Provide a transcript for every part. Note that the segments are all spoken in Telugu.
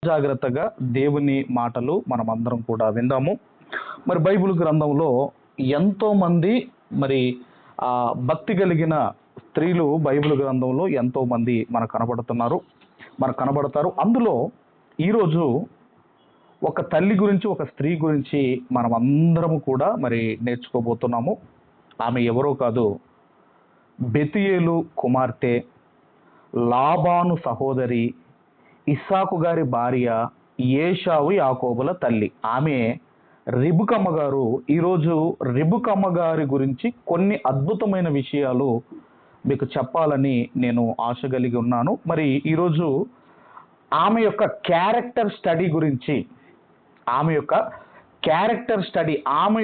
జాగ్రత్తగా దేవుని మాటలు మనమందరం కూడా విందాము. మరి బైబిల్ గ్రంథంలో ఎంతో మంది మరి భక్తి కలిగిన స్త్రీలు బైబిల్ గ్రంథంలో ఎంతో మంది మనకు కనబడతారు. అందులో ఈరోజు ఒక తల్లి గురించి, ఒక స్త్రీ గురించి మనం అందరము కూడా మరి నేర్చుకోబోతున్నాము. ఆమె ఎవరో కాదు, బెతుయేలు కుమార్తె, లాబాను సహోదరి, ఇస్సాకు గారి భార్య, ఏశావు యాకోబుల తల్లి. ఆమె రిబుకమ్మ గారు. ఈరోజు రిబుకమ్మ గారి గురించి కొన్ని అద్భుతమైన విషయాలు మీకు చెప్పాలని నేను ఆశ కలిగి ఉన్నాను. మరి ఈరోజు ఆమె యొక్క క్యారెక్టర్ స్టడీ గురించి, ఆమె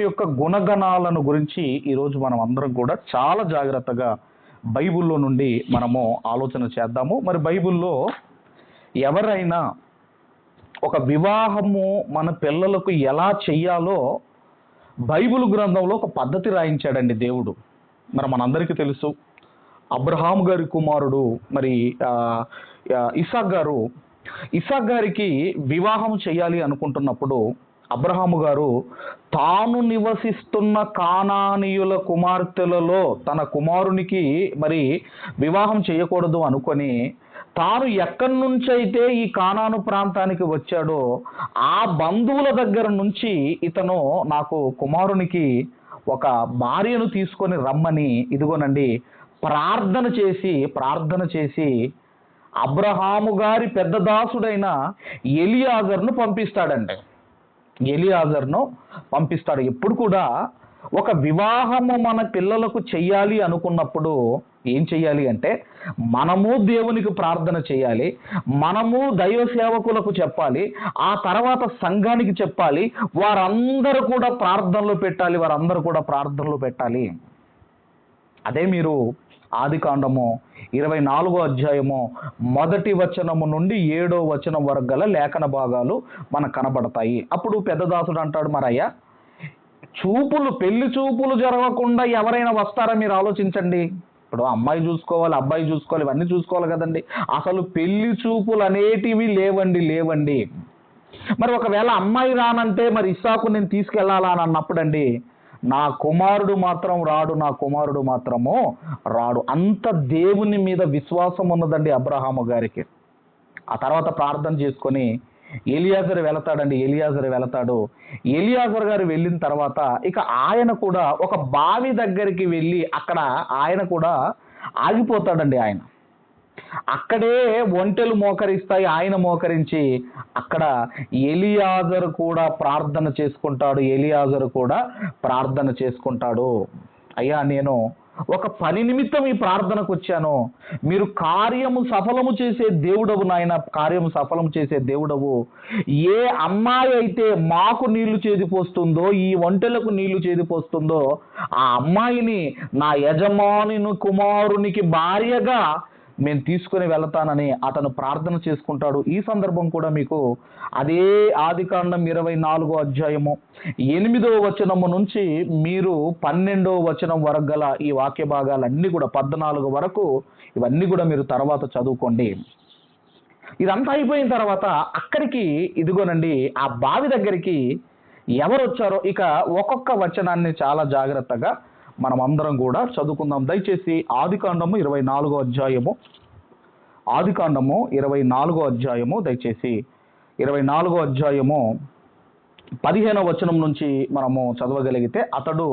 యొక్క గుణగణాలను గురించి ఈరోజు మనం అందరం కూడా చాలా జాగ్రత్తగా బైబిల్లో నుండి మనము ఆలోచన చేద్దాము. మరి బైబిల్లో ఎవరైనా ఒక వివాహము మన పిల్లలకు ఎలా చెయ్యాలో బైబిల్ గ్రంథంలో ఒక పద్ధతి రాయించాడండి దేవుడు. మరి మనందరికీ తెలుసు, అబ్రహాము గారి కుమారుడు మరి ఇస్సాక్ గారికి వివాహం చేయాలి అనుకుంటున్నప్పుడు అబ్రహాము గారు తాను నివసిస్తున్న కానానీయుల కుమార్తెలలో తన కుమారునికి మరి వివాహం చేయకూడదు అనుకొని, తాను ఎక్కడి నుంచి అయితే ఈ కానాను ప్రాంతానికి వచ్చాడో ఆ బంధువుల దగ్గర నుంచి ఇతను నాకు కుమారునికి ఒక భార్యను తీసుకొని రమ్మని ఇదిగోనండి ప్రార్థన చేసి అబ్రహాము గారి పెద్ద దాసుడైన ఎలియాజర్ను పంపిస్తాడు. ఎప్పుడు కూడా ఒక వివాహము మన పిల్లలకు చెయ్యాలి అనుకున్నప్పుడు ఏం చెయ్యాలి అంటే, మనము దేవునికి ప్రార్థన చేయాలి, మనము దైవ సేవకులకు చెప్పాలి, ఆ తర్వాత సంఘానికి చెప్పాలి, వారందరూ కూడా ప్రార్థనలో పెట్టాలి. అదే మీరు ఆదికాండము 24వ అధ్యాయము 1వ వచనము నుండి 7వ వచనం వరకు గల లేఖన భాగాలు మనకు కనబడతాయి. అప్పుడు పెద్దదాసుడు అంటాడు, మరయ్యా పెళ్లి చూపులు జరగకుండా ఎవరైనా వస్తారా మీరు ఆలోచించండి. ఇప్పుడు అమ్మాయి చూసుకోవాలి, అబ్బాయి చూసుకోవాలి, ఇవన్నీ చూసుకోవాలి కదండి. అసలు పెళ్లి చూపులు అనేటివి లేవండి. మరి ఒకవేళ అమ్మాయి రానంటే మరి ఇస్సాకు నేను తీసుకెళ్లాలా అని అన్నప్పుడండి, నా కుమారుడు మాత్రము రాడు. అంత దేవుని మీద విశ్వాసం ఉన్నదండి అబ్రహాము గారికి. ఆ తర్వాత ప్రార్థన చేసుకొని ఎలియాజరు వెళతాడు. ఎలియాజరు గారు వెళ్ళిన తర్వాత ఇక ఆయన కూడా ఒక బావి దగ్గరికి వెళ్ళి అక్కడ ఆయన కూడా ఆగిపోతాడండి. ఆయన అక్కడే ఒంటెలు మోకరిస్తాయి, ఆయన మోకరించి అక్కడ ఎలియాజరు కూడా ప్రార్థన చేసుకుంటాడు. అయ్యా, నేను ఒక పని నిమిత్తం ఈ ప్రార్థనకు వచ్చాను, మీరు కార్యము సఫలము చేసే దేవుడవు నాయన, ఏ అమ్మాయి అయితే మాకు నీళ్లు చేదిపోస్తుందో, ఈ ఒంటెలకు నీళ్లు చేదిపోస్తుందో ఆ అమ్మాయిని నా యజమానుని కుమారునికి భార్యగా నేను తీసుకుని వెళతానని అతను ప్రార్థన చేసుకుంటాడు. ఈ సందర్భం కూడా మీకు అదే ఆదికాండం 24వ అధ్యాయము 8వ వచనము నుంచి మీరు 12వ వచనం వరకు గల ఈ వాక్య భాగాలన్నీ కూడా 14 వరకు ఇవన్నీ కూడా మీరు తర్వాత చదువుకోండి. ఇదంతా అయిపోయిన తర్వాత అక్కడికి ఇదిగోనండి ఆ బావి దగ్గరికి ఎవరు వచ్చారో ఇక ఒక్కొక్క వచనాన్ని చాలా జాగ్రత్తగా మనం అందరం కూడా చదువుకుందాం. దయచేసి ఆదికాండము 24వ అధ్యాయము దయచేసి 24వ అధ్యాయము 15వ వచనం నుంచి మనము చదవగలిగితే, అతడు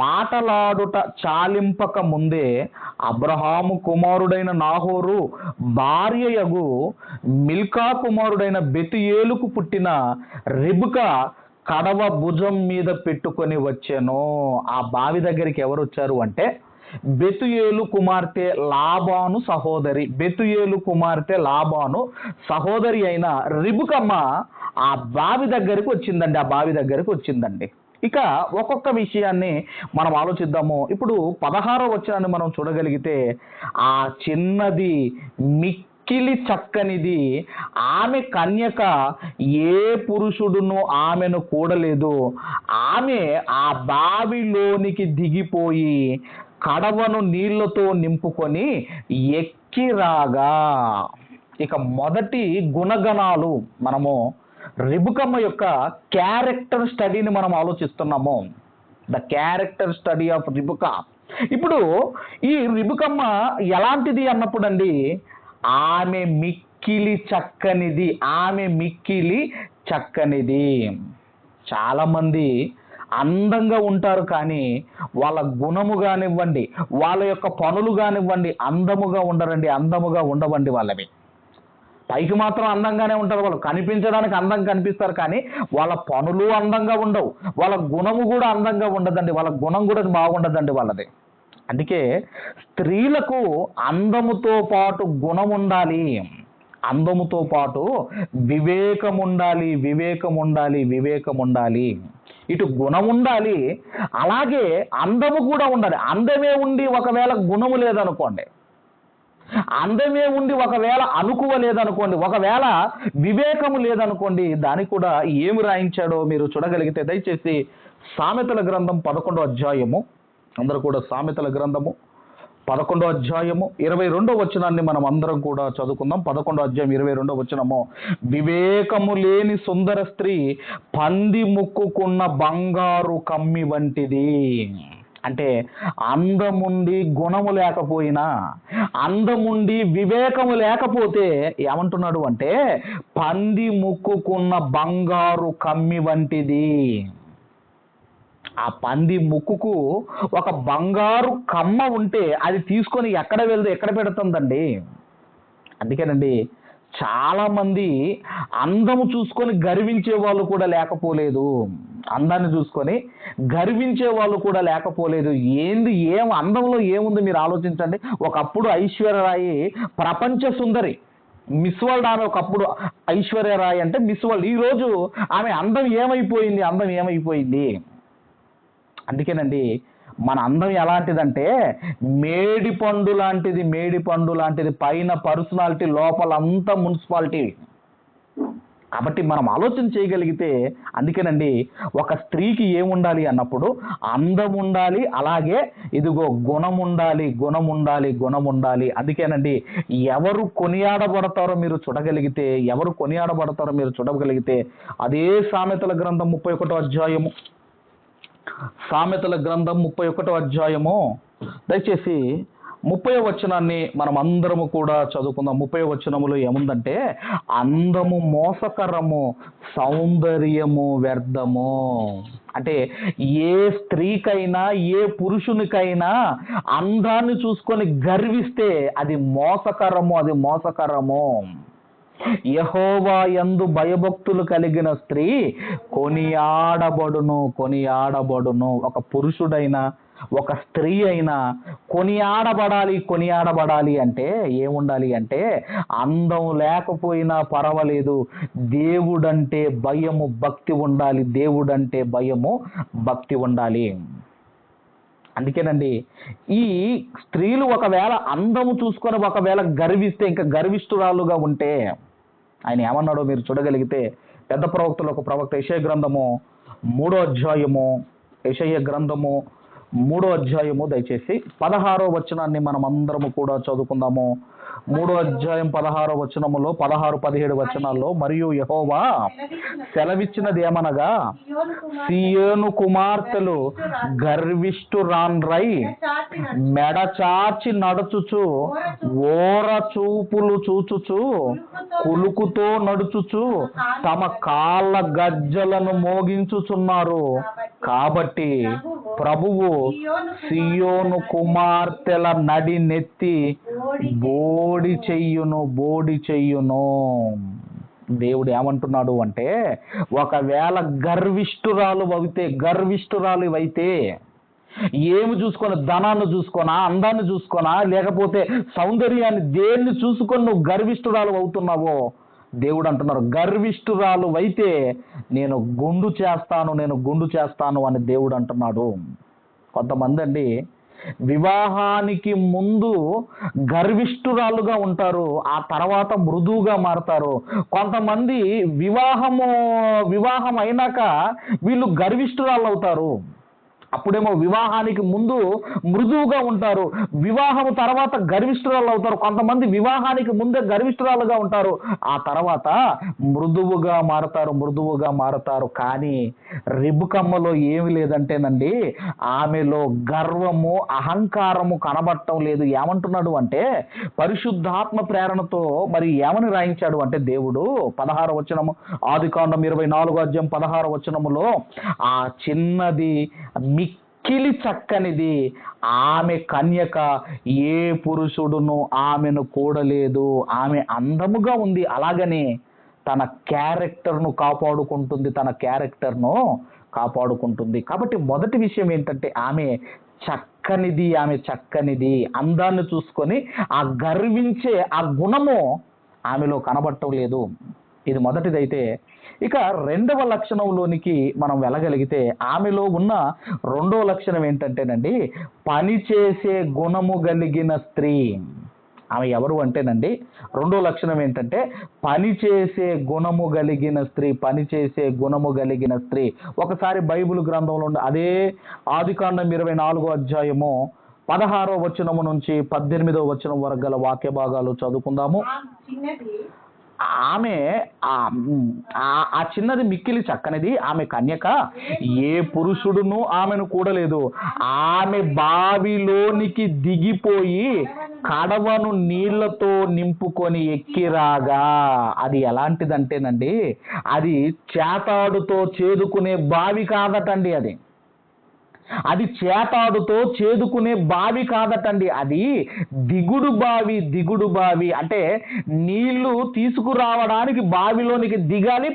మాటలాడుట చాలింపక ముందే అబ్రహాము కుమారుడైన నాహోరు భార్యయగు మిల్కా కుమారుడైన బెతుయేలుకు పుట్టిన రిబ్కా కడవ భుజం మీద పెట్టుకొని వచ్చాను. ఆ బావి దగ్గరికి ఎవరు వచ్చారు అంటే, బెతుయేలు కుమార్తె లాబాను సహోదరి అయిన రిబుకమ్మ ఆ బావి దగ్గరికి వచ్చిందండి. ఇక ఒక్కొక్క విషయాన్ని మనం ఆలోచిద్దాము. ఇప్పుడు 16వ వచనాన్ని మనం చూడగలిగితే, ఆ చిన్నది మిక్కిలి చక్కనిది, ఆమె కన్యక, ఏ పురుషుడును ఆమెను కూడలేదు, ఆమె ఆ బావిలోనికి దిగిపోయి కడవను నీళ్లతో నింపుకొని ఎక్కిరాగా ఇక మొదటి గుణగణాలు మనము రిబుకమ్మ యొక్క క్యారెక్టర్ స్టడీని మనం ఆలోచిస్తున్నాము. The character study of Rebecca. ఇప్పుడు ఈ రిబుకమ్మ ఎలాంటిది అన్నప్పుడు అండి, ఆమె మిక్కిలి చక్కనిది. ఆమె మిక్కిలి చక్కనిది. చాలామంది అందంగా ఉంటారు కానీ వాళ్ళ గుణము కానివ్వండి, వాళ్ళ యొక్క పనులు కానివ్వండి అందముగా ఉండరండి, అందముగా ఉండవండి వాళ్ళవి. పైకి మాత్రం అందంగానే ఉంటారు, వాళ్ళు కనిపించడానికి అందంగా కనిపిస్తారు కానీ వాళ్ళ పనులు అందంగా ఉండవు, వాళ్ళ గుణము కూడా అందంగా ఉండదండి, వాళ్ళ గుణం కూడా బాగుండదండి వాళ్ళది. అందుకే స్త్రీలకు అందముతో పాటు గుణం ఉండాలి, అందముతో పాటు వివేకం ఉండాలి, వివేకం ఉండాలి, వివేకం ఉండాలి. ఇటు గుణం ఉండాలి, అలాగే అందము కూడా ఉండాలి. అందమే ఉండి ఒకవేళ గుణము లేదనుకోండి, అందమే ఉండి ఒకవేళ అనుకువ లేదనుకోండి, ఒకవేళ వివేకము లేదనుకోండి, దానికి కూడా ఏమి రాయించాడో మీరు చూడగలిగితే దయచేసి సామెతల గ్రంథం 11వ అధ్యాయము, అందరూ కూడా సామెతల గ్రంథము 11వ అధ్యాయము 22వ వచనాన్ని మనం అందరం కూడా చదువుకుందాం. 11వ అధ్యాయం 22వ వచనము, వివేకము లేని సుందర స్త్రీ పంది ముక్కుకున్న బంగారు కమ్మి వంటిది. అంటే అందముండి గుణము లేకపోయినా, అందముండి వివేకము లేకపోతే ఏమంటున్నాడు అంటే పంది ముక్కుకున్న బంగారు కమ్మి వంటిది. ఆ పంది ముక్కుకు ఒక బంగారు కమ్మ ఉంటే అది తీసుకొని ఎక్కడ ఎక్కడ పెడుతుందండి. అందుకేనండి చాలా మంది అందము చూసుకొని గర్వించే వాళ్ళు కూడా లేకపోలేదు, అందాన్ని చూసుకొని గర్వించే వాళ్ళు కూడా లేకపోలేదు. ఏం అందంలో ఏముంది మీరు ఆలోచించండి. ఒకప్పుడు ఐశ్వర్యరాయి ప్రపంచ సుందరి, మిస్ వరల్డ్. ఆమె ఒకప్పుడు ఐశ్వర్యరాయ్ అంటే మిస్ వరల్డ్. ఈరోజు ఆమె అందం ఏమైపోయింది, అందం ఏమైపోయింది. అందుకేనండి మన అందం ఎలాంటిదంటే మేడి పండు లాంటిది, మేడి పండు లాంటిది. పైన పర్సనాలిటీ, లోపలంతా మున్సిపాలిటీ. కాబట్టి మనం ఆలోచన చేయగలిగితే, అందుకేనండి ఒక స్త్రీకి ఏముండాలి అన్నప్పుడు అందం ఉండాలి, అలాగే ఇదిగో గుణం ఉండాలి, గుణం ఉండాలి, గుణం ఉండాలి. అందుకేనండి ఎవరు కొనియాడబడతారో మీరు చూడగలిగితే, ఎవరు కొనియాడబడతారో మీరు చూడగలిగితే అదే సామెతల గ్రంథం 31వ అధ్యాయము, సామెతల గ్రంథం 31వ అధ్యాయము దయచేసి 30వ వచనాన్ని మనం అందరము కూడా చదువుకుందాం. 30వ వచనములో ఏముందంటే అందము మోసకరము, సౌందర్యము వ్యర్థము. అంటే ఏ స్త్రీకైనా ఏ పురుషునికైనా అందాన్ని చూసుకొని గర్విస్తే అది మోసకరము, అది మోసకరము. యెహోవా యందు భయభక్తులు కలిగిన స్త్రీ కొనియాడబడును, కొనియాడబడును. ఒక పురుషుడైనా ఒక స్త్రీ అయినా కొనియాడబడాలి, కొనియాడబడాలి అంటే ఏముండాలి అంటే అందం లేకపోయినా పర్వాలేదు, దేవుడంటే భయము భక్తి ఉండాలి, దేవుడంటే భయము భక్తి ఉండాలి. అందుకేనండి ఈ స్త్రీలు ఒకవేళ అందము చూసుకొని ఒకవేళ గర్విస్తే, ఇంకా గర్విష్ఠురాలుగా ఉంటే ఆయన ఏమన్నాడో మీరు చూడగలిగితే పెద్ద ప్రవక్తలు ఒక ప్రవక్త యెషయా గ్రంథము 3వ అధ్యాయము, యెషయా గ్రంథము 3వ అధ్యాయము దయచేసి 16వ వచనాన్ని మనం అందరము కూడా చదువుకుందాము. 3వ అధ్యాయం 16వ వచనములో 16-17 వచనాల్లో, మరియు యెహోవా సెలవిచ్చినది ఏమనగా సియోను కుమార్తెలు గర్విష్ఠురాండ్రై మెడచాచి నడుచుచు, ఓర చూపులు చూచుచు, కులుకుతో నడుచుచు, తమ కాళ్ళ గజ్జలను మోగించుచున్నారు. కాబట్టి ప్రభువు సియోను కుమార్తెల నడి నెత్తి బోడి చెయ్యును, బోడి చెయ్యును. దేవుడు ఏమంటున్నాడు అంటే ఒకవేళ గర్విష్ఠురాలు అయితే ఏమి చూసుకొని, ధనాన్ని చూసుకోనా, అందాన్ని చూసుకోనా, లేకపోతే సౌందర్యాన్ని, దేన్ని చూసుకొని నువ్వు గర్విష్ఠురాలు అవుతున్నావో దేవుడు అంటున్నారు గర్విష్ఠురాలు అయితే నేను గుండు చేస్తాను అని దేవుడు అంటున్నాడు. కొంతమంది అండి వివాహానికి ముందు గర్విష్ఠురాలుగా ఉంటారు, ఆ తర్వాత మృదువుగా మారతారు. కొంతమంది వివాహం అయినాక వీళ్ళు గర్విష్ఠురాలు అవుతారు. అప్పుడేమో వివాహానికి ముందు మృదువుగా ఉంటారు, వివాహం తర్వాత గర్విష్ఠురాలు అవుతారు. కొంతమంది వివాహానికి ముందే గర్విష్ఠురాలుగా ఉంటారు, ఆ తర్వాత మృదువుగా మారతారు. కానీ రిబుకమ్మలో ఏమి లేదంటేనండి, ఆమెలో గర్వము అహంకారము కనబడటం లేదు. ఏమంటున్నాడు అంటే, పరిశుద్ధాత్మ ప్రేరణతో మరి ఏమని రాయించాడు అంటే దేవుడు 16వ వచనము, ఆదికాండం 24వ అధ్యాయం 16వ వచనములో, ఆ చిన్నది మిక్కిలి చక్కనిది, ఆమె కన్యక, ఏ పురుషుడును ఆమెను కూడలేదు, ఆమె అందముగా ఉంది. అలాగని తన క్యారెక్టర్ను కాపాడుకుంటుంది. కాబట్టి మొదటి విషయం ఏంటంటే, ఆమె చక్కనిది. అందాన్ని చూసుకొని ఆ గర్వించే ఆ గుణము ఆమెలో కనబడటం లేదు. ఇది మొదటిదైతే, ఇక రెండవ లక్షణంలోనికి మనం వెళ్ళగలిగితే, ఆమెలో ఉన్న రెండవ లక్షణం ఏంటంటేనండి, పనిచేసే గుణము కలిగిన స్త్రీ. ఆమె ఎవరు అంటేనండి, రెండో లక్షణం ఏంటంటే పనిచేసే గుణము కలిగిన స్త్రీ. ఒకసారి బైబిల్ గ్రంథంలో అదే ఆదికాండం 24వ అధ్యాయము 16వ వచనము నుంచి 18వ వచనం వరకు గల వాక్య భాగాలు చదువుకుందాము. ఆమె ఆ చిన్నది మిక్కిలి చక్కనిది, ఆమె కన్యక, ఏ పురుషుడును ఆమెను కూడలేదు. ఆమె బావిలోనికి దిగిపోయి కడవను నీళ్లతో నింపుకొని ఎక్కిరాగా. అది ఎలాంటిదంటేనండి, అది చేతాడుతో చేదుకునే బావి కాదటండి. అది చేతాడుతో చేదుకునే బావి కాదటండి, అది దిగుడు బావి. అంటే నీళ్లు తీసుకురావడానికి బావిలోనికి దిగాలి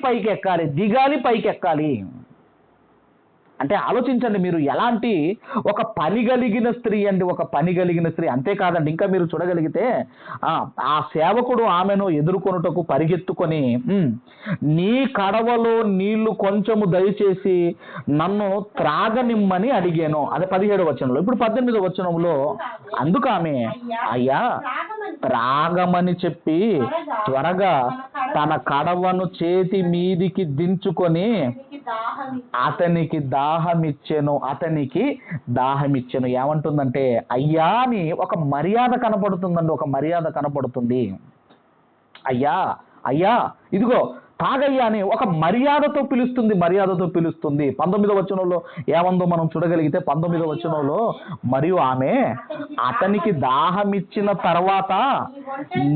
పైకెక్కాలి. అంటే ఆలోచించండి మీరు, ఎలాంటి ఒక పని కలిగిన స్త్రీ అంతేకాదండి, ఇంకా మీరు చూడగలిగితే ఆ సేవకుడు ఆమెను ఎదుర్కొనుటకు పరిగెత్తుకొని, నీ కడవలో నీళ్లు కొంచెము దయచేసి నన్ను త్రాగనిమ్మని అడిగాను. అదే 17వ వచనంలో. ఇప్పుడు 18వ వచనంలో, అందుకు ఆమె, అయ్యా త్రాగమని చెప్పి త్వరగా తన కడవను చేతి మీదికి దించుకొని అతనికి దాహమిచ్చెను. ఏమంటుందంటే, అయ్యా అని ఒక మర్యాద కనపడుతుంది. అయ్యా ఇదిగో తాగయ్యా అని ఒక మర్యాదతో పిలుస్తుంది. 19వ వచనంలో ఏమందో మనం చూడగలిగితే, 19వ వచనంలో, మరియు ఆమె అతనికి దాహమిచ్చిన తర్వాత,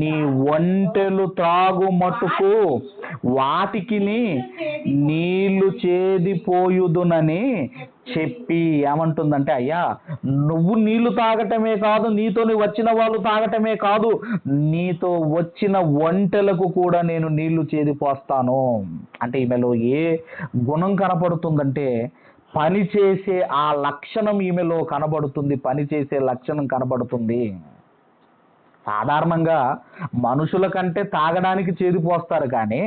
నీ ఒంటెలు త్రాగు మట్టుకు వాటికి నీళ్లు చేదిపోయుదునని చెప్పి ఏమంటుందంటే, అయ్యా నువ్వు నీళ్లు తాగటమే కాదు, నీతో వచ్చిన వాళ్ళు తాగటమే కాదు, నీతో వచ్చిన ఒంటెలకు కూడా నేను నీళ్లు చేదిపోస్తాను. అంటే ఈమెలో ఏ గుణం కనపడుతుందంటే, పనిచేసే ఆ లక్షణం ఈమెలో కనబడుతుంది. సాధారణంగా మనుషుల కంటే తాగడానికి చేదిపోస్తారు, కానీ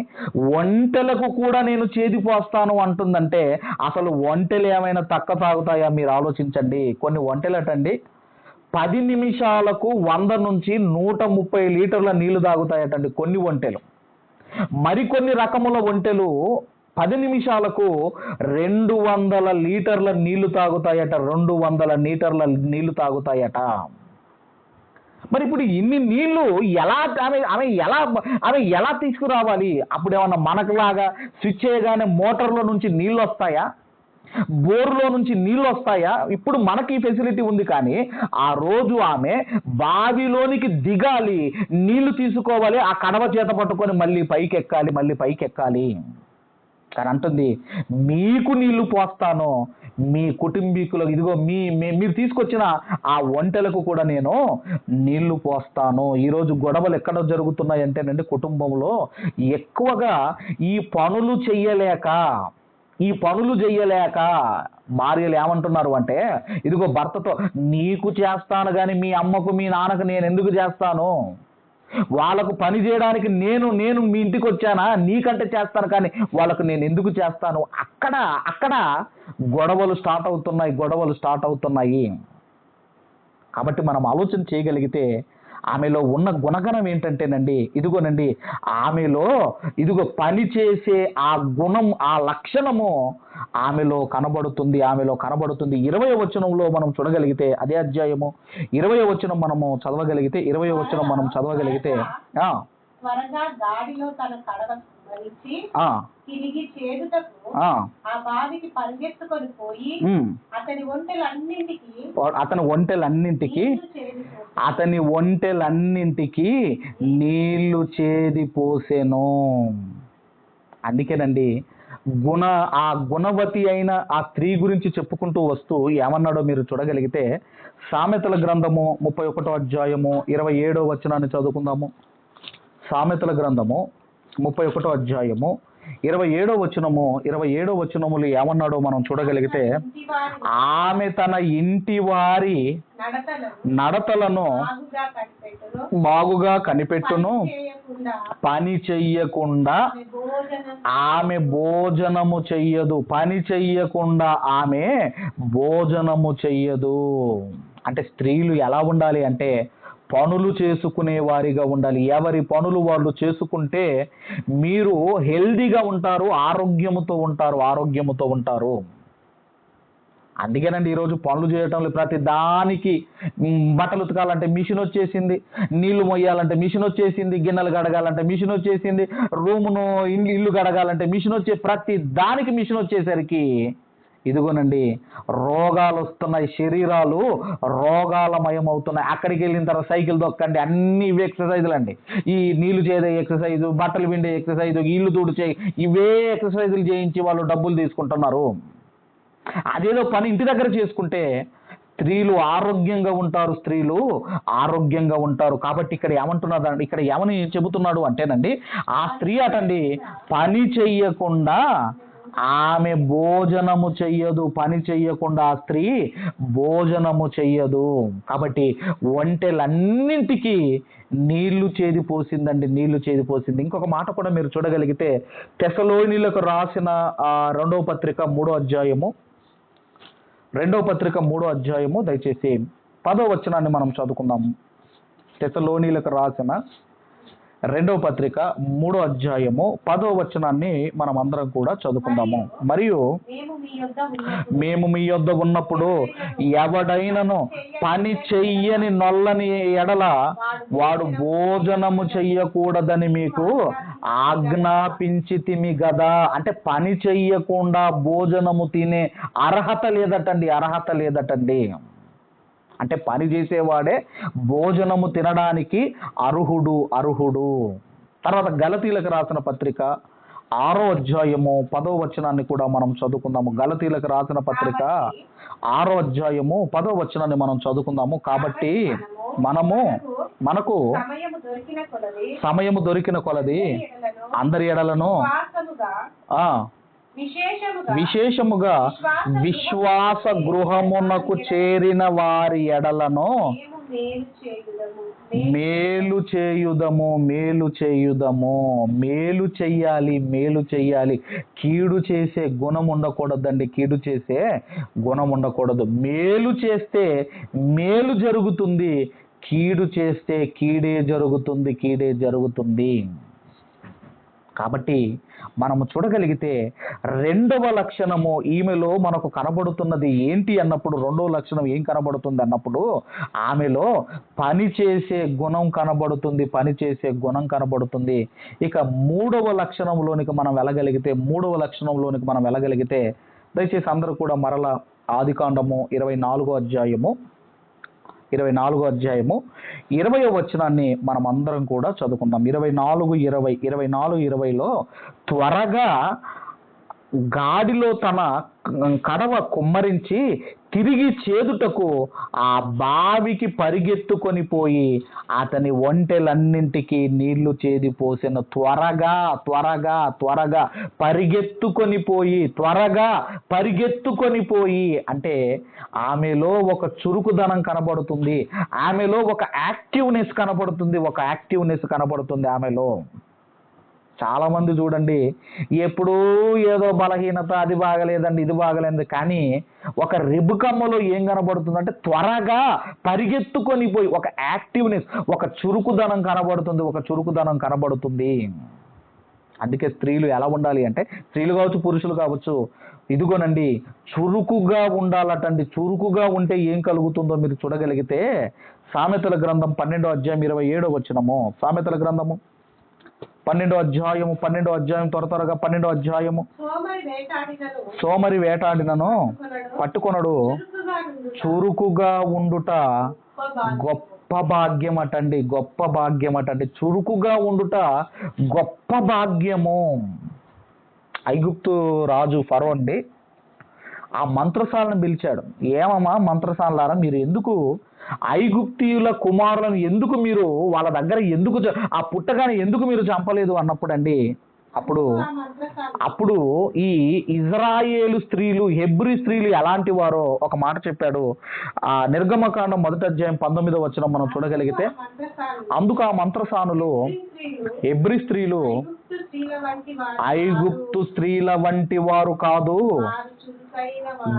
ఒంటెలకు కూడా నేను చేదిపోస్తాను అంటుందంటే, అసలు ఒంటెలు ఏమైనా తాగుతాయా? మీరు ఆలోచించండి. కొన్ని ఒంటెలటండి 10 నిమిషాలకు 100 నుంచి 130 లీటర్ల నీళ్లు తాగుతాయటండి కొన్ని ఒంటెలు. మరికొన్ని రకముల ఒంటెలు 10 నిమిషాలకు 200 లీటర్ల నీళ్లు తాగుతాయట. మరి ఇప్పుడు ఇన్ని నీళ్లు ఆమె ఎలా తీసుకురావాలి? అప్పుడు ఏమన్నా మనకులాగా స్విచ్ చేయగానే మోటార్లో నుంచి నీళ్ళు వస్తాయా? బోరులో నుంచి నీళ్ళు వస్తాయా? ఇప్పుడు మనకి ఫెసిలిటీ ఉంది, కానీ ఆ రోజు ఆమె బావిలోనికి దిగాలి, నీళ్లు తీసుకోవాలి, ఆ కడవ చేత పట్టుకొని మళ్ళీ పైకెక్కాలి. కానీ అంటుంది, మీకు నీళ్లు పోస్తాను, మీ కుటుంబీకులకు, ఇదిగో మీరు తీసుకొచ్చిన ఆ ఒంటెలకు కూడా నేను నీళ్లు పోస్తాను. ఈరోజు గొడవలు ఎక్కడ జరుగుతున్నాయంటేనండి, కుటుంబంలో ఎక్కువగా ఈ పనులు చెయ్యలేక భార్యలు ఏమంటున్నారు అంటే, ఇదిగో భర్తతో, నీకు చేస్తాను కానీ మీ అమ్మకు మీ నాన్నకు నేను ఎందుకు చేస్తాను? వాళ్ళకు పని చేయడానికి నేను మీ ఇంటికి వచ్చానా? నీకంటే చేస్తాను, కానీ వాళ్ళకు నేను ఎందుకు చేస్తాను? అక్కడ గొడవలు స్టార్ట్ అవుతున్నాయి. కాబట్టి మనం ఆలోచన చేయగలిగితే, ఆమెలో ఉన్న గుణగణం ఏంటంటేనండి, ఆమెలో పని చేసే ఆ గుణం, ఆ లక్షణము ఆమెలో కనబడుతుంది, ఆమెలో కనబడుతుంది. 20వ వచనంలో మనం చూడగలిగితే, అదే అధ్యాయము 20వ వచనం మనము చదవగలిగితే, 20వ వచనం మనం చదవగలిగితే త్వరగా గాడిలో తన కడవ స్మరించి తిరిగి చేదుటకు ఆ బావికి పరిగెత్తుకొని పోయి అతని ఒంటెలన్నింటికి నీళ్లు చేది పోసెను. అందుకేనండి ఆ గుణవతి అయిన ఆ స్త్రీ గురించి చెప్పుకుంటూ వస్తూ ఏమన్నాడో మీరు చూడగలిగితే, సామెతల గ్రంథము 31వ అధ్యాయము 27వ వచనాన్ని చదువుకుందాము. సామెతల గ్రంథము 31వ అధ్యాయము 27వ వచనములు ఏమన్నాడో మనం చూడగలిగితే, ఆమె తన ఇంటి వారి నడతలను బాగుగా కనిపెట్టును, పని చెయ్యకుండా ఆమె భోజనము చెయ్యదు. పని చెయ్యకుండా ఆమె భోజనము చెయ్యదు. అంటే స్త్రీలు ఎలా ఉండాలి అంటే పనులు చేసుకునే వారిగా ఉండాలి. ఎవరి పనులు వాళ్ళు చేసుకుంటే మీరు హెల్దీగా ఉంటారు, ఆరోగ్యముతో ఉంటారు. అందుకేనండి ఈరోజు పనులు చేయటంలో ప్రతి దానికి బట్టలు ఉతకాలంటే మిషన్ వచ్చేసింది, నీళ్లు మొయ్యాలంటే మిషన్ వచ్చేసింది, గిన్నెలు కడగాలంటే మిషన్ వచ్చేసింది, ఇల్లు కడగాలంటే మిషన్ ప్రతి దానికి మిషన్ వచ్చేసరికి ఇదిగోనండి రోగాలు వస్తున్నాయి, శరీరాలు రోగాలమయం అవుతున్నాయి. అక్కడికి వెళ్ళిన తర్వాత సైకిల్ దొక్కండి, అన్ని ఇవే ఎక్సర్సైజులు అండి. ఈ నీళ్లు చేదే ఎక్సర్సైజు, బట్టలు పిండే ఎక్సర్సైజు, ఇల్లు తుడిచే ఇవే ఎక్సర్సైజులు చేయించి వాళ్ళు డబ్బులు తీసుకుంటున్నారు. అదేదో పని ఇంటి దగ్గర చేసుకుంటే స్త్రీలు ఆరోగ్యంగా ఉంటారు. కాబట్టి ఇక్కడ ఏమంటున్నాడు, ఇక్కడ ఏమని చెబుతున్నాడు అంటేనండి, ఆ స్త్రీ అటండి పని చెయ్యకుండా ఆమె భోజనము చెయ్యదు. పని చెయ్యకుండా ఆ స్త్రీ భోజనము చెయ్యదు. కాబట్టి ఒంటెలన్నింటికి నీళ్లు చేది పోసిందండి, నీళ్లు చేది పోసింది. ఇంకొక మాట కూడా మీరు చూడగలిగితే, తెస్సలోనిలకు రాసిన 2వ పత్రిక 3వ అధ్యాయము దయచేసి 10వ వచనాన్ని మనం చదువుకుందాము. తెస్సలోనిలకు రాసిన 2వ పత్రిక 3వ అధ్యాయము 10వ వచనాన్ని మనం అందరం కూడా చదువుకుందాము. మరియు మేము మీ యొద్ద ఉన్నప్పుడు ఎవడైనను పని చెయ్యని నొల్లని ఎడల వాడు భోజనము చెయ్యకూడదని మీకు ఆజ్ఞాపించితిమి గదా. అంటే పని చెయ్యకుండా భోజనము తినే అర్హత లేదటండి. అంటే పని చేసేవాడే భోజనము తినడానికి అర్హుడు. తర్వాత గలతీలకు రాసిన పత్రిక 6వ అధ్యాయము 10వ వచనాన్ని కూడా మనం చదువుకుందాము. గలతీలకు రాసిన పత్రిక 6వ అధ్యాయము 10వ వచనాన్ని మనం చదువుకుందాము. కాబట్టి మనకు సమయము దొరికిన కొలది అందరి ఎడలను విశేషముగా విశ్వాస గృహమునకు చేరిన వారి ఎడలను మేలు చెయ్యాలి. కీడు చేసే గుణం ఉండకూడదు. మేలు చేస్తే మేలు జరుగుతుంది, కీడు చేస్తే కీడే జరుగుతుంది. కాబట్టి మనము చూడగలిగితే 2వ లక్షణము ఈమెలో మనకు కనబడుతున్నది ఏంటి అన్నప్పుడు, 2వ లక్షణం ఏం కనబడుతుంది అన్నప్పుడు, ఆమెలో పని చేసే గుణం కనబడుతుంది. ఇక 3వ లక్షణంలోనికి మనం వెళ్ళగలిగితే దయచేసి అందరూ కూడా మరలా ఆదికాండము 24వ అధ్యాయము 20వ వచనాన్ని మనం అందరం కూడా చదువుకుందాం. 24:20లో త్వరగా గాడిలో తన కడవ కుమ్మరించి తిరిగి చేదుటకు ఆ బావికి పరిగెత్తుకొని పోయి అతని ఒంటెలన్నింటికి నీళ్లు చేది పోసెను. త్వరగా పరిగెత్తుకొని పోయి అంటే ఆమెలో ఒక చురుకుదనం కనబడుతుంది, ఆమెలో ఒక యాక్టివ్నెస్ కనబడుతుంది ఆమెలో. చాలా మంది చూడండి, ఎప్పుడూ ఏదో బలహీనత, అది బాగలేదండి, ఇది బాగలేదు, కానీ ఒక రిబుకమ్మలో ఏం కనబడుతుందంటే త్వరగా పరిగెత్తుకొని పోయి ఒక యాక్టివ్నెస్, ఒక చురుకుదనం కనబడుతుంది. అందుకే స్త్రీలు ఎలా ఉండాలి అంటే, స్త్రీలు కావచ్చు పురుషులు కావచ్చు, ఇదిగోనండి చురుకుగా ఉండాలటండి. చురుకుగా ఉంటే ఏం కలుగుతుందో మీరు చూడగలిగితే సామెతల గ్రంథం 12వ అధ్యాయం 27వ వచనము. సామెతల గ్రంథము 12వ అధ్యాయము 12వ అధ్యాయం త్వరగా 12వ అధ్యాయము. సోమరి వేటాడినను పట్టుకొనడు, చురుకుగా ఉండుట గొప్ప భాగ్యం అటండి. గొప్ప భాగ్యం అటండి. చురుకుగా ఉండుట గొప్ప భాగ్యము. ఐగుప్తు రాజు ఫరో అండి ఆ మంత్రసాలను పిలిచాడు. ఏమమ్మా మంత్రసాలారా, మీరు ఎందుకు ఐగుప్తీయుల కుమారులను ఎందుకు మీరు వాళ్ళ దగ్గర ఎందుకు ఆ పుట్టగానే ఎందుకు మీరు చంపలేదు అన్నప్పుడు అండి, అప్పుడు ఈ ఇజ్రాయేలు స్త్రీలు, హెబ్రీ స్త్రీలు ఎలాంటి వారో ఒక మాట చెప్పాడు. ఆ నిర్గమకాండం 1వ అధ్యాయం 19వ వచనం మనం చూడగలిగితే, అందుకు ఆ మంత్రసానులు, హెబ్రీ స్త్రీలు ఐగుప్తు స్త్రీల వంటి వారు కాదు,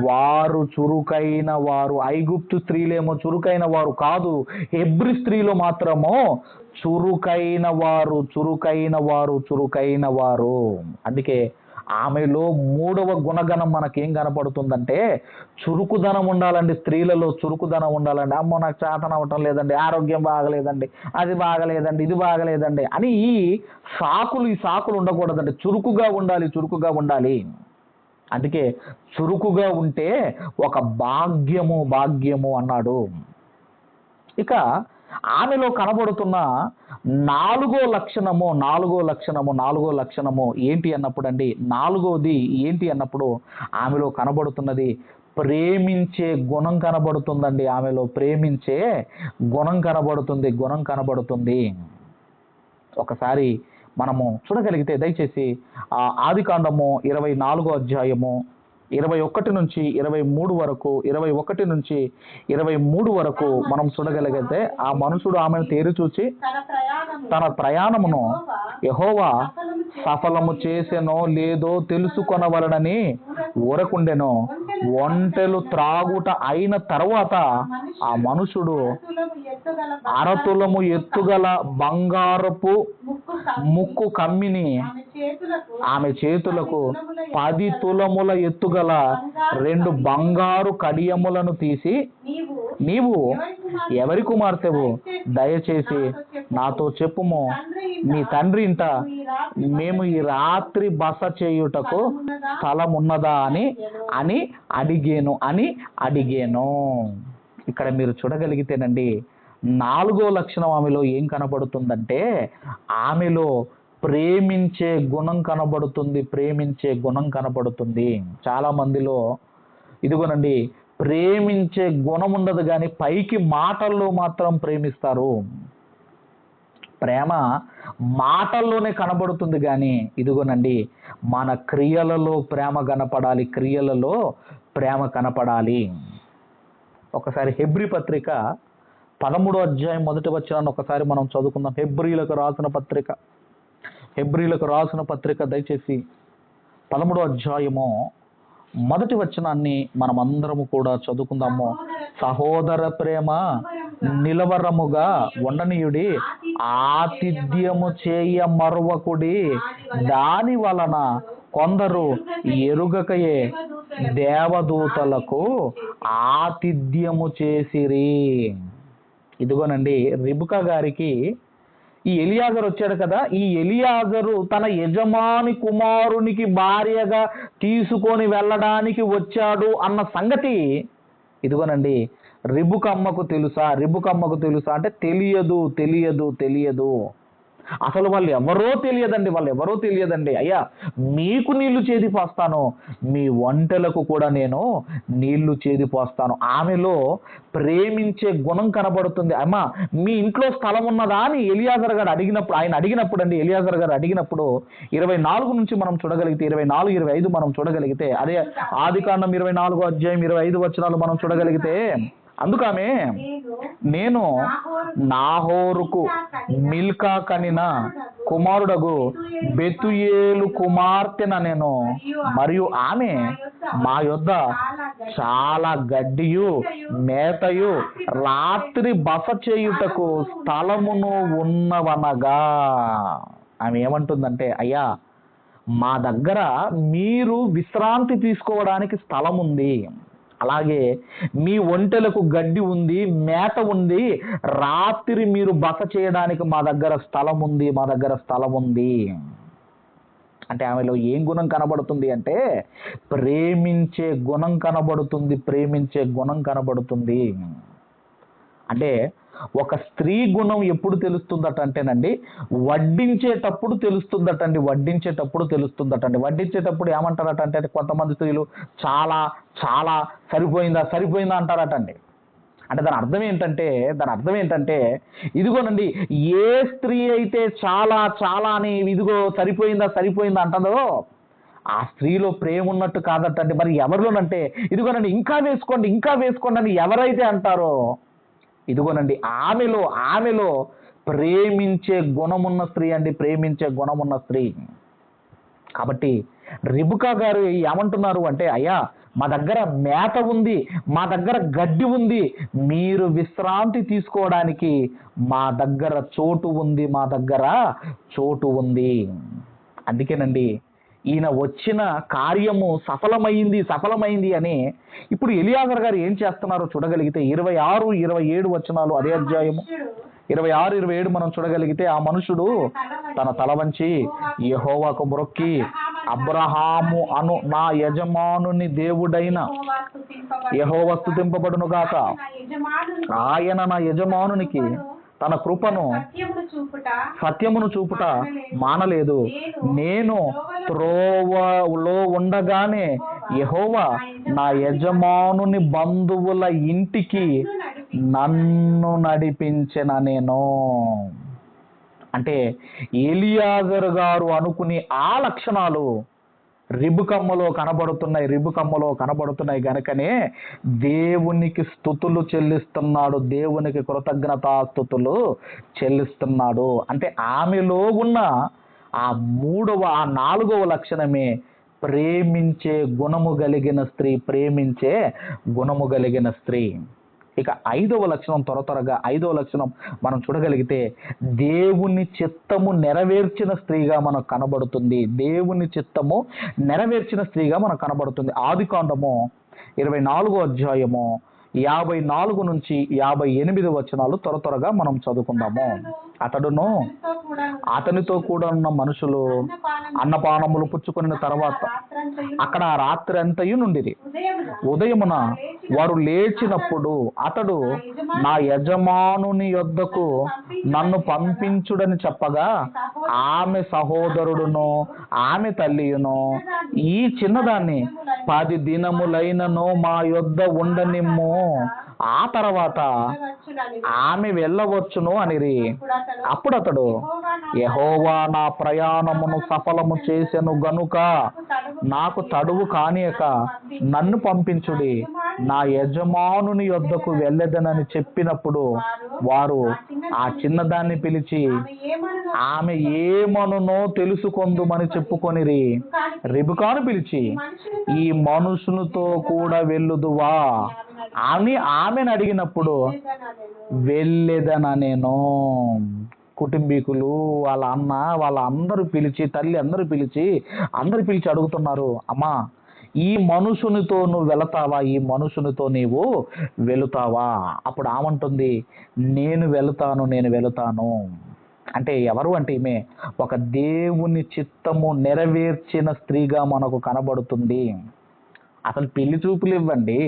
వారు చురుకైన వారు. ఐగుప్తు స్త్రీలేమో చురుకైన వారు కాదు, హెబ్రీ స్త్రీలు మాత్రమో చురుకైన వారు, చురుకైన వారు, చురుకైన వారు. అందుకే ఆమెలో 3వ గుణగణం మనకేం కనపడుతుందంటే చురుకుదనం ఉండాలండి. స్త్రీలలో చురుకుదనం ఉండాలండి. అమ్మో నాకు చేతన అవ్వటం లేదండి, ఆరోగ్యం బాగలేదండి, అది బాగలేదండి, ఇది బాగలేదండి అని ఈ సాకులు ఉండకూడదండి. చురుకుగా ఉండాలి, చురుకుగా ఉండాలి. అందుకే చురుకుగా ఉంటే ఒక భాగ్యము అన్నాడు. ఇక ఆమెలో కనబడుతున్న నాలుగో లక్షణము ఏంటి అన్నప్పుడు అండి, నాలుగోది ఏంటి అన్నప్పుడు ఆమెలో కనబడుతున్నది ప్రేమించే గుణం కనబడుతుందండి. ఆమెలో ప్రేమించే గుణం కనబడుతుంది. ఒకసారి మనము చూడగలిగితే దయచేసి ఆదికాండము 24వ అధ్యాయము 21 నుంచి 23 వరకు, 21 నుంచి 23 వరకు మనం చూడగలిగితే, ఆ మనుషుడు ఆమెను తేరి చూచి తన ప్రయాణమును యెహోవా సఫలము చేసెనో లేదో తెలుసుకొనవలనని ఊరకుండెను. ఒంటెలు త్రాగుట అయిన తర్వాత ఆ మనుషుడు అరతులము ఎత్తుగల బంగారపు ముక్కు కమ్మిని ఆమె చేతులకు 10 తులముల ఎత్తుగల 2 బంగారు కడియములను తీసి, నీవు ఎవరి కుమార్తెవు? దయచేసి నాతో చెప్పుము, నీ తండ్రి ఇంట మేము ఈ రాత్రి బస చేయుటకు స్థలం ఉన్నదా అని అడిగాను. ఇక్కడ మీరు చూడగలిగితేనండి, 4వ లక్షణం ఆమెలో ఏం కనబడుతుందంటే, ఆమెలో ప్రేమించే గుణం కనబడుతుంది. చాలా మందిలో ఇదిగోనండి ప్రేమించే గుణం ఉండదు, కానీ పైకి మాటల్లో మాత్రం ప్రేమిస్తారు. ప్రేమ మాటల్లోనే కనబడుతుంది, కానీ ఇదిగోనండి మన క్రియలలో ప్రేమ కనపడాలి. ఒకసారి హెబ్రీ పత్రిక 13వ అధ్యాయం 1వ వచనాన్ని ఒకసారి మనం చదువుకుందాం. హెబ్రీలకు రాసిన పత్రిక దయచేసి 13వ అధ్యాయము 1వ వచనాన్ని మనం అందరము కూడా చదువుకుందాము. సహోదర ప్రేమ నిలవరముగా ఉండనీయుడి, ఆతిథ్యము చేయ మరువకుడి, దాని వలన కొందరు ఎరుగకయే దేవదూతలకు ఆతిథ్యము చేసిరి. ఇదిగోనండి రిబుకా గారికి ఈ ఎలియాజరు వచ్చాడు కదా, ఈ ఎలియాజరు తన యజమాని కుమారునికి భార్యగా తీసుకొని వెళ్ళడానికి వచ్చాడు అన్న సంగతి ఇదిగోనండి రిబుకమ్మకు తెలుసా అంటే తెలియదు. అసలు వాళ్ళు ఎవరో తెలియదండి. అయ్యా మీకు నీళ్లు చేది పోస్తాను, మీ ఒంటెలకు కూడా నేను నీళ్లు చేది పోస్తాను. ఆమెలో ప్రేమించే గుణం కనబడుతుంది. అమ్మా మీ ఇంట్లో స్థలం ఉన్నదా అని ఎలియాజర్ గారు అడిగినప్పుడు 24 నుంచి మనం చూడగలిగితే 24, 25 మనం చూడగలిగితే, అదే ఆదికాండం 24వ అధ్యాయం 25 వచనాలు మనం చూడగలిగితే, అందుకామె నేను నాహోరుకు మిల్కా కనిన కుమారుడగు బెతుయేలు కుమార్తెన నేను, మరియు ఆమె మా యొద్ద చాలా గడ్డియు మేతయు రాత్రి బస చేయుటకు స్థలమును ఉన్నవనగా. ఆమె ఏమంటుందంటే, అయ్యా మా దగ్గర మీరు విశ్రాంతి తీసుకోవడానికి స్థలం ఉంది, అలాగే మీ ఒంటెలకు గడ్డి ఉంది, మేత ఉంది, రాత్రి మీరు బస చేయడానికి మా దగ్గర స్థలం ఉంది, మా దగ్గర స్థలం ఉంది. అంటే ఆమెలో ఏం గుణం కనబడుతుంది అంటే ప్రేమించే గుణం కనబడుతుంది, ప్రేమించే గుణం కనబడుతుంది. అంటే ఒక స్త్రీ గుణం ఎప్పుడు తెలుస్తుందట అంటేనండి వడ్డించేటప్పుడు తెలుస్తుందటండి, వడ్డించేటప్పుడు తెలుస్తుందటండి. వడ్డించేటప్పుడు ఏమంటారట అంటే కొంతమంది స్త్రీలు చాలా చాలా సరిపోయిందా సరిపోయిందా అంటారటండి. అంటే దాని అర్థం ఏంటంటే ఇదిగోనండి, ఏ స్త్రీ అయితే చాలా చాలా అని ఇదిగో సరిపోయిందా సరిపోయిందా అంటుందో ఆ స్త్రీలో ప్రేమ ఉన్నట్టు కాదటండి. మరి ఎవరిలోనంటే ఇదిగోనండి ఇంకా వేసుకోండి అని ఎవరైతే అంటారో ఇదిగోనండి ఆమెలో ప్రేమించే గుణమున్న స్త్రీ అండి, ప్రేమించే గుణమున్న స్త్రీ. కాబట్టి రిబుకా గారు ఏమంటున్నారు అంటే అయ్యా మా దగ్గర మేత ఉంది, మా దగ్గర గడ్డి ఉంది, మీరు విశ్రాంతి తీసుకోవడానికి మా దగ్గర చోటు ఉంది, మా దగ్గర చోటు ఉంది. అందుకేనండి ఈయన వచ్చిన కార్యము సఫలమైంది అని ఇప్పుడు ఎలియాజరు గారు ఏం చేస్తున్నారో చూడగలిగితే 26, 27 వచనాలు అదే అధ్యాయము 26, 27 మనం చూడగలిగితే ఆ మనుషుడు తన తల వంచి యెహోవాకు మొక్కి అబ్రహాము అను నా యజమానుని దేవుడైన యెహోవా స్తుతింపబడును గాక, ఆయన నా యజమానునికి తన కృపను సత్యమును చూపుట మానలేదు. నేను త్రోవలో ఉండగానే యెహోవా నా యజమానుని బంధువుల ఇంటికి నన్ను నడిపించిన నేను. అంటే ఎలియాజరు గారు అనుకునే ఆ లక్షణాలు రిబుకమ్మలో కనబడుతున్నాయి గనుకనే దేవునికి స్తుతులు చెల్లిస్తున్నాడు, దేవునికి కృతజ్ఞతాస్తుతులు చెల్లిస్తున్నాడు. అంటే ఆమెలో ఉన్న ఆ 4వ లక్షణమే ప్రేమించే గుణము కలిగిన స్త్రీ. ఇక 5వ లక్షణం త్వరగా 5వ లక్షణం మనం చూడగలిగితే దేవుని చిత్తము నెరవేర్చిన స్త్రీగా మనకు కనబడుతుంది, ఆదికాండము 24వ అధ్యాయము 54 నుంచి 58 వచనాలు త్వరగా మనం చదువుకుందాము. అతనితో కూడా ఉన్న మనుషులు అన్నపానములు పుచ్చుకున్న తర్వాత అక్కడ రాత్రి అంతయు నుండిరి. ఉదయమున వారు లేచినప్పుడు అతడు నా యజమానుని యొద్దకు నన్ను పంపించుడని చెప్పగా ఆమె సహోదరుడును ఆమె తల్లియును ఈ చిన్నదాన్ని 10 దినములైనను మా యొద్ద ఉండనిమ్ము, ఆ తర్వాత ఆమె వెళ్ళవచ్చును అనిరి. అప్పుడు అతడు యెహోవా నా ప్రయాణమును సఫలము చేసెను గనుక నాకు తడువు కానియక నన్ను పంపించుడి, నా యజమానుని యొద్దకు వెళ్ళెదనని చెప్పినప్పుడు వారు ఆ చిన్నదాన్ని పిలిచి ఆమె ఏమనునో తెలుసుకొందుమని చెప్పుకొనిరి. రిబుకాను పిలిచి ఈ మనుషునితో కూడా వెళ్ళుదువా అని ఆమెను అడిగినప్పుడు వెళ్ళేదన నేను. కుటుంబీకులు వాళ్ళ అన్న వాళ్ళందరూ పిలిచి తల్లి అందరూ పిలిచి అడుగుతున్నారు, అమ్మా ఈ మనుషునితో నువ్వు వెళతావా, ఈ మనుషునితో నీవు వెళుతావా? అప్పుడు ఆమంటుంది నేను వెళుతాను. అంటే ఎవరు అంటే ఈమె ఒక దేవుని చిత్తము నెరవేర్చిన స్త్రీగా మనకు కనబడుతుంది. అసలు పెళ్లి చూపులు ఇవ్వండి,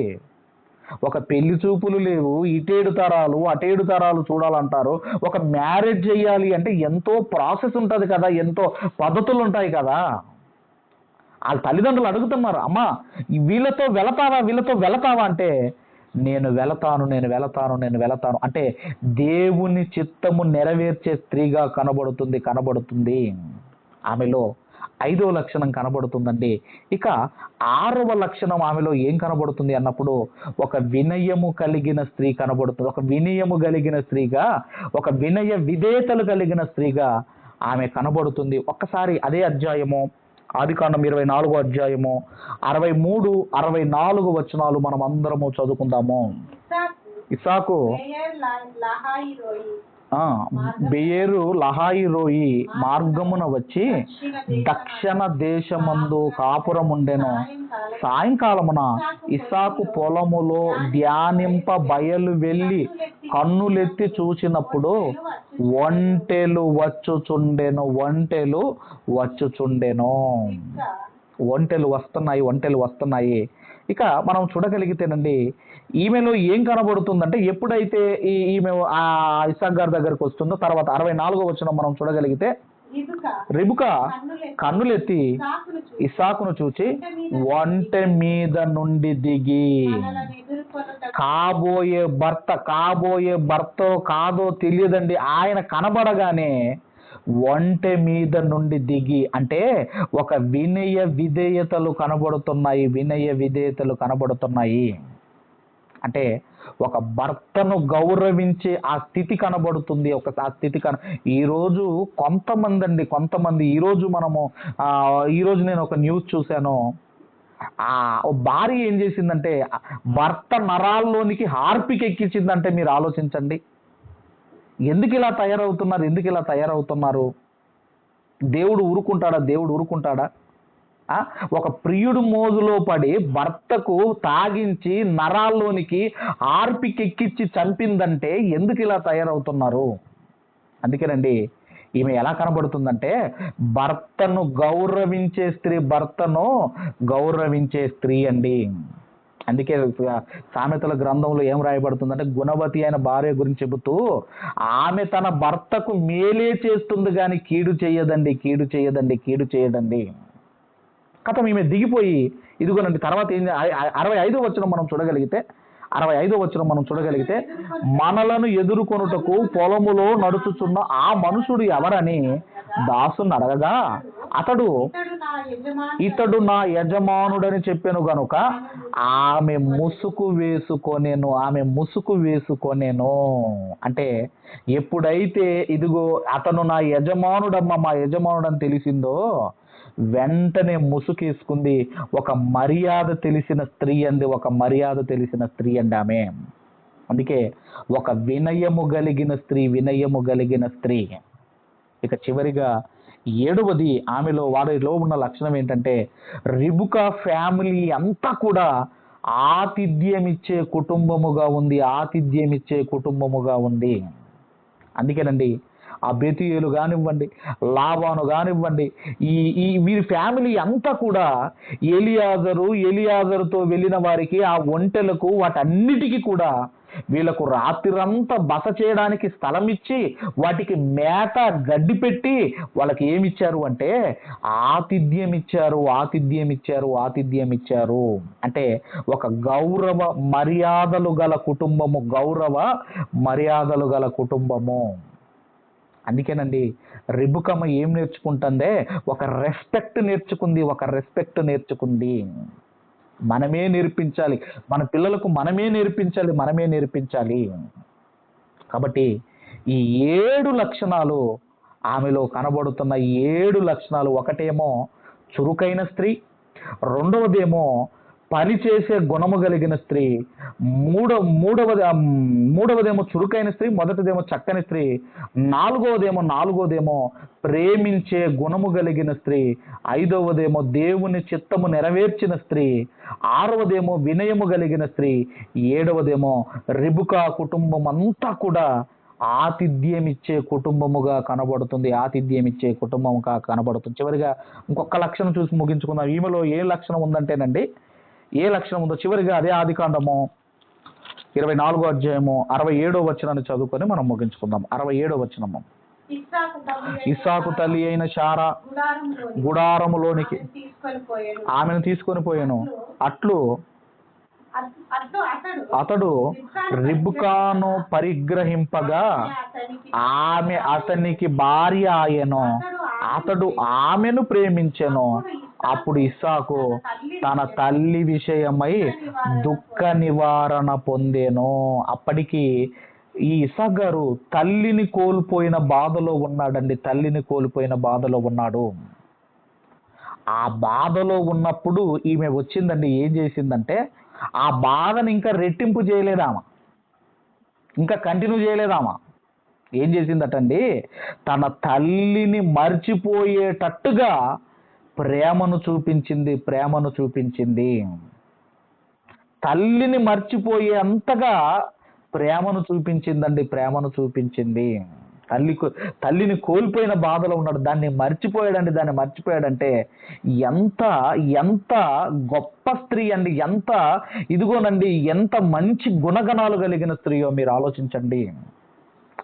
ఒక పెళ్లి చూపులు లేవు, ఇటేడు తరాలు అటేడు తరాలు చూడాలంటారు. ఒక మ్యారేజ్ చేయాలి అంటే ఎంతో ప్రాసెస్ ఉంటుంది కదా, ఎంతో పద్ధతులు ఉంటాయి కదా. వాళ్ళ తల్లిదండ్రులు అడుగుతున్నారు, అమ్మా వీళ్ళతో వెళతావా అంటే నేను వెళతాను అంటే దేవుని చిత్తము నెరవేర్చే స్త్రీగా కనబడుతుంది. ఆమెలో 5వ లక్షణం కనబడుతుందండి. ఇక 6వ లక్షణం ఆమెలో ఏం కనబడుతుంది అన్నప్పుడు ఒక వినయము కలిగిన స్త్రీ కనబడుతుంది. ఒక వినయము కలిగిన స్త్రీగా, ఒక వినయ విధేయతలు కలిగిన స్త్రీగా ఆమె కనబడుతుంది. ఒక్కసారి అదే అధ్యాయము ఆదికాండం 24వ అధ్యాయము 63, 64 వచనాలు మనం అందరము చదువుకుందాము. ఇస్సాకు బెయేరు లహాయి రోయి మార్గమున వచ్చి దక్షిణ దేశమందు కాపురముండెను. సాయంకాలమున ఇస్సాకు పొలములో ధ్యానింప బయలు వెళ్ళి కన్నులెత్తి చూచినప్పుడు ఒంటెలు వచ్చుచుండెను. ఒంటెలు వస్తున్నాయి. ఇక మనం చూడగలిగితేనండి, ఈమెలో ఏం కనబడుతుందంటే, ఎప్పుడైతే ఈమె ఆ ఇస్సాకు గారి దగ్గరకు వస్తుందో, తర్వాత 64వ వచనం మనం చూడగలిగితే, రిబుకా కన్నులెత్తి ఇస్సాకును చూచి ఒంటె మీద నుండి దిగి, కాబోయే భర్త కాదో తెలియదండి, ఆయన కనబడగానే ఒంటె మీద నుండి దిగి, అంటే ఒక వినయ విధేయతలు కనబడుతున్నాయి. అంటే ఒక భర్తను గౌరవించే ఆ స్థితి కనబడుతుంది. ఈరోజు కొంతమంది ఈరోజు నేను ఒక న్యూస్ చూశాను. ఆ భార్య ఏం చేసిందంటే భర్త నరాల్లోనికి హార్పిక్ ఎక్కించిందంటే మీరు ఆలోచించండి. ఎందుకు ఇలా తయారవుతున్నారు? దేవుడు ఊరుకుంటాడా? ఒక ప్రియుడు మోజులో పడి భర్తకు తాగించి నరాల్లోనికి హార్పిక్ ఎక్కించి చంపిందంటే ఎందుకు ఇలా తయారవుతున్నారు? అందుకేనండి, ఈమె ఎలా కనబడుతుందంటే భర్తను గౌరవించే స్త్రీ అండి. అందుకే సామెతల గ్రంథంలో ఏం రాయబడుతుందంటే, గుణవతి అయిన భార్య గురించి చెబుతూ, ఆమె తన భర్తకు మేలే చేస్తుంది కానీ కీడు చేయదండి. కథ ఈమె దిగిపోయి, ఇదిగోనండి తర్వాత 65వ వచనం మనం చూడగలిగితే, మనలను ఎదుర్కొనుటకు పొలములో నడుచుచున్న ఆ మనుషుడు ఎవరని దాసుని అడగగా, ఇతడు నా యజమానుడని చెప్పెను గనుక ఆమె ముసుగు వేసుకొనెను. అంటే ఎప్పుడైతే ఇదిగో అతను నా మా యజమానుడని తెలిసిందో వెంటనే ముసుకేసుకుంది. ఒక మర్యాద తెలిసిన స్త్రీ అండి ఆమె. అందుకే ఒక వినయము కలిగిన స్త్రీ. ఇక చివరిగా 7వది, వారిలో ఉన్న లక్షణం ఏంటంటే, రిబుకా ఫ్యామిలీ అంతా కూడా ఆతిథ్యమిచ్చే కుటుంబముగా ఉంది. అందుకేనండి, ఆ బెతూయేలు కానివ్వండి, లాబాను కానివ్వండి, ఈ వీరి ఫ్యామిలీ అంతా కూడా ఎలియాజరుతో వెళ్ళిన వారికి, ఆ ఒంటెలకు, వాటన్నిటికీ కూడా వీళ్ళకు రాత్రిరంతా బస చేయడానికి స్థలం ఇచ్చి, వాటికి మేత గడ్డి పెట్టి, వాళ్ళకి ఏమిచ్చారు అంటే ఆతిథ్యం ఇచ్చారు. అంటే ఒక గౌరవ మర్యాదలు గల కుటుంబము. అందుకేనండి, రిబుకమ్మ ఏం నేర్చుకుంటుందే, ఒక రెస్పెక్ట్ నేర్చుకుంది. మనమే నేర్పించాలి, మన పిల్లలకు మనమే నేర్పించాలి. కాబట్టి ఈ 7 లక్షణాలు ఆమెలో కనబడుతున్న 7 లక్షణాలు, ఒకటేమో చురుకైన స్త్రీ, రెండవదేమో పని చేసే గుణము కలిగిన స్త్రీ, మూడవదేమో చురుకైన స్త్రీ, మొదటిదేమో చక్కని స్త్రీ, నాలుగవదేమో ప్రేమించే గుణము కలిగిన స్త్రీ, 5వదేమో దేవుని చిత్తము నెరవేర్చిన స్త్రీ, 6వదేమో వినయము కలిగిన స్త్రీ, 7వదేమో రిబుకా కుటుంబం అంతా కూడా ఆతిథ్యం ఇచ్చే కుటుంబముగా కనబడుతుంది. చివరిగా ఇంకొక లక్షణం చూసి ముగించుకుందాం. ఈమెలో ఏ లక్షణం ఉందంటేనండి, ఏ లక్షణం ఉందో చివరిగా అదే ఆదికాండము 24వ అధ్యాయము 67వ వచనాన్ని చదువుకొని మనం ముగించుకుందాం. 67వ వచనము, ఇస్సాకు తల్లి అయిన శారా గుడారములోనికి ఆమెను తీసుకొని పోయాను. అతడు రిబ్కాను పరిగ్రహింపగా ఆమె అతనికి భార్య ఆయను. అతడు ఆమెను ప్రేమించెను. అప్పుడు ఇస్సాకు తన తల్లి విషయమై దుఃఖ నివారణ పొందెను. అప్పటికి ఈ ఇస్సాకు గారు తల్లిని కోల్పోయిన బాధలో ఉన్నాడు. ఆ బాధలో ఉన్నప్పుడు ఈమె వచ్చిందండి. ఏం చేసిందంటే, ఆ బాధను ఇంకా రెట్టింపు చేయలేదామా, ఇంకా కంటిన్యూ చేయలేదామా. ఏం చేసిందటండి? తన తల్లిని మర్చిపోయేటట్టుగా ప్రేమను చూపించింది. తల్లిని మర్చిపోయే అంతగా ప్రేమను చూపించింది. తల్లిని కోల్పోయిన బాధలో ఉన్నాడు, దాన్ని మర్చిపోయాడంటే ఎంత ఎంత గొప్ప స్త్రీ అండి, ఇదిగోనండి ఎంత మంచి గుణగణాలు కలిగిన స్త్రీయో మీరు ఆలోచించండి.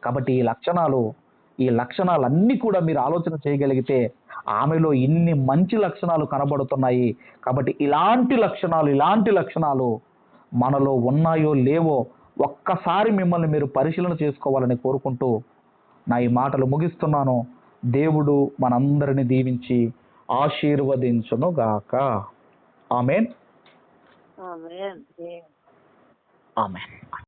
కాబట్టి ఈ లక్షణాలన్నీ కూడా మీరు ఆలోచన చేయగలిగితే ఆమెలో ఇన్ని మంచి లక్షణాలు కనబడుతున్నాయి. కాబట్టి ఇలాంటి లక్షణాలు మనలో ఉన్నాయో లేవో ఒక్కసారి మిమ్మల్ని మీరు పరిశీలన చేసుకోవాలని కోరుకుంటూ నా ఈ మాటలు ముగిస్తున్నాను. దేవుడు మనందరిని దీవించి ఆశీర్వదించును గాక. ఆమేన్. ఆమేన్. ఆమేన్.